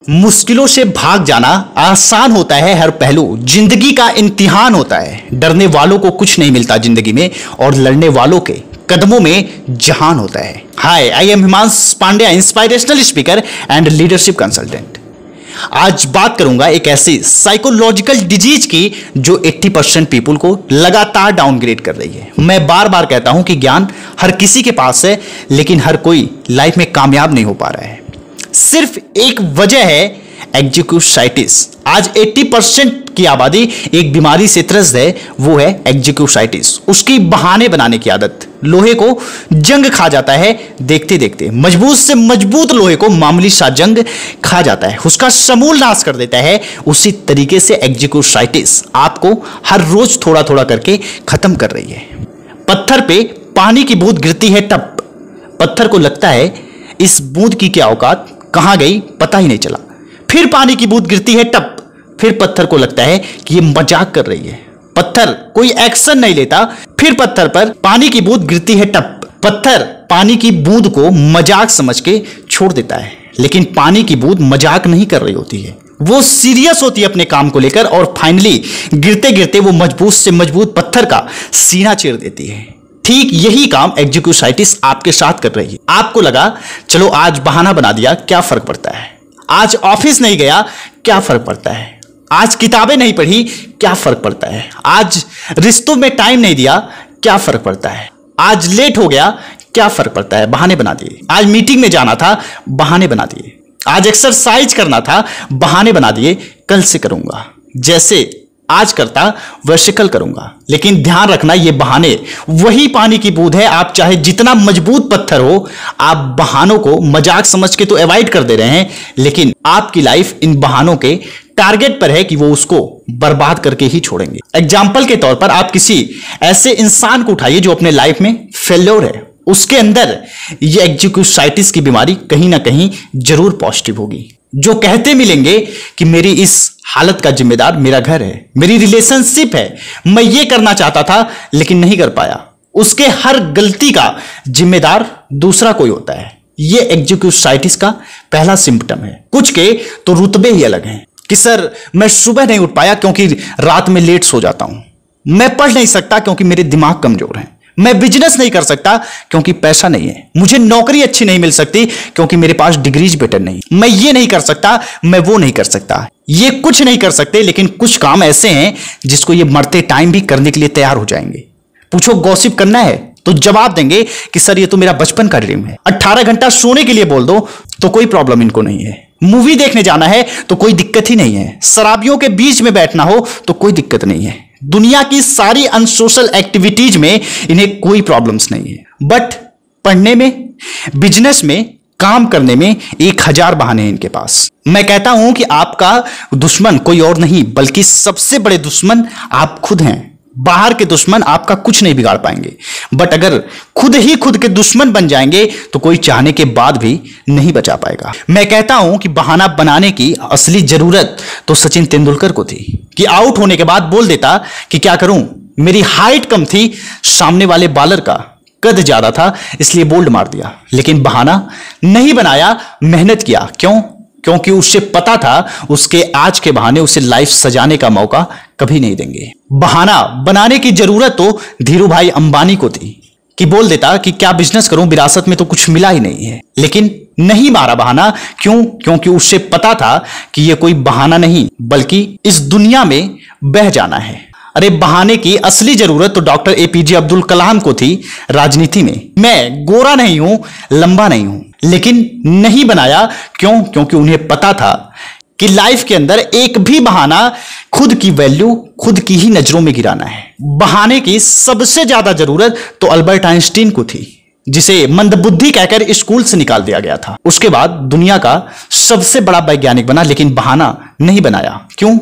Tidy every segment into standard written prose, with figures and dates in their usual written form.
मुश्किलों से भाग जाना आसान होता है हर पहलू, जिंदगी का इम्तिहान होता है। डरने वालों को कुछ नहीं मिलता जिंदगी में, और लड़ने वालों के कदमों में जहान होता है। Hi, I am Himanshu Pandya, inspirational speaker and leadership consultant. आज बात करूंगा एक ऐसी साइकोलॉजिकल डिजीज की जो 80% पीपल को लगातार डाउनग्रेड कर रही है। मैं बार बार कहता हूं कि ज्ञान हर किसी के पास है, लेकिन हर कोई लाइफ में कामयाब नहीं हो पा रहा है। सिर्फ एक वजह है एग्जीक्यूसाइटिस। आज 80% की आबादी एक बीमारी से त्रस्त है, वो है एग्जीक्यूसाइटिस। उसकी बहाने बनाने की आदत लोहे को जंग खा जाता है देखते देखते। मजबूत से मजबूत लोहे को मामूली सा जंग खा जाता है, उसका समूल नाश कर देता है। उसी तरीके से एग्जीक्यूसाइटिस आपको हर रोज थोड़ा थोड़ा करके खत्म कर रही है। पत्थर पे पानी की बूंद गिरती है टप, पत्थर को लगता है इस बूंद की क्या औकात, कहां गई पता ही नहीं चला। फिर पानी की बूंद गिरती है टप, फिर पत्थर को लगता है कि ये मजाक कर रही है। पत्थर कोई एक्शन नहीं लेता। फिर पत्थर पर पानी की बूंद गिरती है टप, पत्थर पानी की बूंद को मजाक समझ के छोड़ देता है, लेकिन पानी की बूंद मजाक नहीं कर रही होती है, वो सीरियस होती है अपने काम को लेकर, और फाइनली गिरते गिरते वो मजबूत से मजबूत पत्थर का सीना चीर देती है। ठीक यही काम एग्जीक्यूसाइटिस आपके साथ कर रही है। आपको लगा चलो आज बहाना बना दिया, क्या फर्क पड़ता है। आज ऑफिस नहीं गया, क्या फर्क पड़ता है। आज किताबें नहीं पढ़ी, क्या फर्क पड़ता है। आज रिश्तों में टाइम नहीं दिया, क्या फर्क पड़ता है। आज लेट हो गया, क्या फर्क पड़ता है, बहाने बना दिए। आज मीटिंग में जाना था, बहाने बना दिए। आज एक्सरसाइज करना था, बहाने बना दिए, कल से करूंगा। जैसे आज करता वैसे कल करूंगा। लेकिन ध्यान रखना, ये बहाने वही पानी की बूंद है। आप चाहे जितना मजबूत पत्थर हो, आप बहानों को मजाक समझ के तो अवॉइड कर दे रहे हैं, लेकिन आपकी लाइफ इन बहानों के टारगेट पर है कि वो उसको बर्बाद करके ही छोड़ेंगे। एग्जाम्पल के तौर पर आप किसी ऐसे इंसान को उठाइए जो अपने लाइफ में फेल्योर है, उसके अंदर ये एग्जीक्यूसाइटिस की बीमारी कहीं ना कहीं जरूर पॉजिटिव होगी। जो कहते मिलेंगे कि मेरी इस हालत का जिम्मेदार मेरा घर है, मेरी रिलेशनशिप है, मैं ये करना चाहता था लेकिन नहीं कर पाया, उसके हर गलती का जिम्मेदार दूसरा कोई होता है। ये एग्जीक्यूसाइटिस का पहला सिम्पटम है। कुछ के तो रुतबे ही अलग हैं कि सर मैं सुबह नहीं उठ पाया क्योंकि रात में लेट सो जाता हूं, मैं पढ़ नहीं सकता क्योंकि मेरे दिमाग कमजोर है, मैं बिजनेस नहीं कर सकता क्योंकि पैसा नहीं है, मुझे नौकरी अच्छी नहीं मिल सकती क्योंकि मेरे पास डिग्रीज बेटर नहीं, मैं ये नहीं कर सकता, मैं वो नहीं कर सकता। ये कुछ नहीं कर सकते, लेकिन कुछ काम ऐसे हैं जिसको ये मरते टाइम भी करने के लिए तैयार हो जाएंगे। पूछो गॉसिप करना है तो जवाब देंगे कि सर ये तो मेरा बचपन का ड्रीम है। 18 घंटा सोने के लिए बोल दो तो कोई प्रॉब्लम इनको नहीं है। मूवी देखने जाना है तो कोई दिक्कत ही नहीं है। शराबियों के बीच में बैठना हो तो कोई दिक्कत नहीं है। दुनिया की सारी अनसोशल एक्टिविटीज में इन्हें कोई प्रॉब्लम्स नहीं है। बट पढ़ने में, बिजनेस में, काम करने में 1000 बहाने हैं इनके पास। मैं कहता हूं कि आपका दुश्मन कोई और नहीं बल्कि सबसे बड़े दुश्मन आप खुद हैं। बाहर के दुश्मन आपका कुछ नहीं बिगाड़ पाएंगे, बट अगर खुद ही खुद के दुश्मन बन जाएंगे तो कोई चाहने के बाद भी नहीं बचा पाएगा। मैं कहता हूं कि बहाना बनाने की असली जरूरत तो सचिन तेंदुलकर को थी कि आउट होने के बाद बोल देता कि क्या करूं, मेरी हाइट कम थी, सामने वाले बॉलर का कद ज्यादा था, इसलिए बोल्ड मार दिया। लेकिन बहाना नहीं बनाया, मेहनत किया। क्यों? क्योंकि उससे पता था उसके आज के बहाने उसे लाइफ सजाने का मौका कभी नहीं देंगे। बहाना बनाने की जरूरत तो धीरू भाई अंबानी को थी कि बोल देता कि क्या बिजनेस करूं, विरासत में तो कुछ मिला ही नहीं है। लेकिन नहीं मारा बहाना। क्यों? क्योंकि उससे पता था कि यह कोई बहाना नहीं बल्कि इस दुनिया में बह जाना है। अरे बहाने की असली जरूरत तो डॉक्टर एपीजे अब्दुल कलाम को थी राजनीति में। मैं गोरा नहीं हूं, लंबा नहीं हूं, लेकिन नहीं बनाया। क्यों? क्योंकि उन्हें पता था कि लाइफ के अंदर एक भी बहाना खुद की वैल्यू खुद की ही नजरों में गिराना है। बहाने की सबसे ज्यादा जरूरत तो अल्बर्ट आइंस्टीन को थी, जिसे मंदबुद्धि कहकर स्कूल से निकाल दिया गया था। उसके बाद दुनिया का सबसे बड़ा वैज्ञानिक बना, लेकिन बहाना नहीं बनाया। क्यों?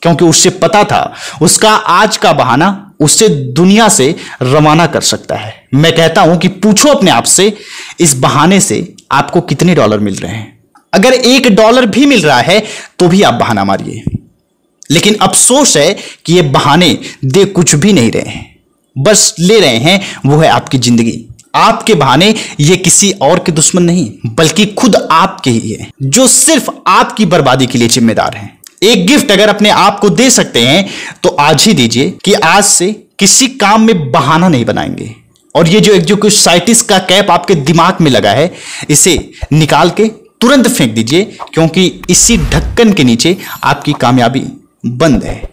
क्योंकि उससे पता था उसका आज का बहाना उससे दुनिया से रवाना कर सकता है। मैं कहता हूं कि पूछो अपने आप से, इस बहाने से आपको कितने डॉलर मिल रहे हैं। अगर $1 भी मिल रहा है तो भी आप बहाना मारिए। लेकिन अफसोस है कि ये बहाने दे कुछ भी नहीं रहे हैं, बस ले रहे हैं वो है आपकी जिंदगी। आपके बहाने ये किसी और के दुश्मन नहीं बल्कि खुद आपके ही है, जो सिर्फ आपकी बर्बादी के लिए जिम्मेदार हैं। एक गिफ्ट अगर अपने आप को दे सकते हैं तो आज ही दीजिए कि आज से किसी काम में बहाना नहीं बनाएंगे। और ये जो कुछ साइंटिस्ट का कैप आपके दिमाग में लगा है, इसे निकाल के तुरंत फेंक दीजिए, क्योंकि इसी ढक्कन के नीचे आपकी कामयाबी बंद है।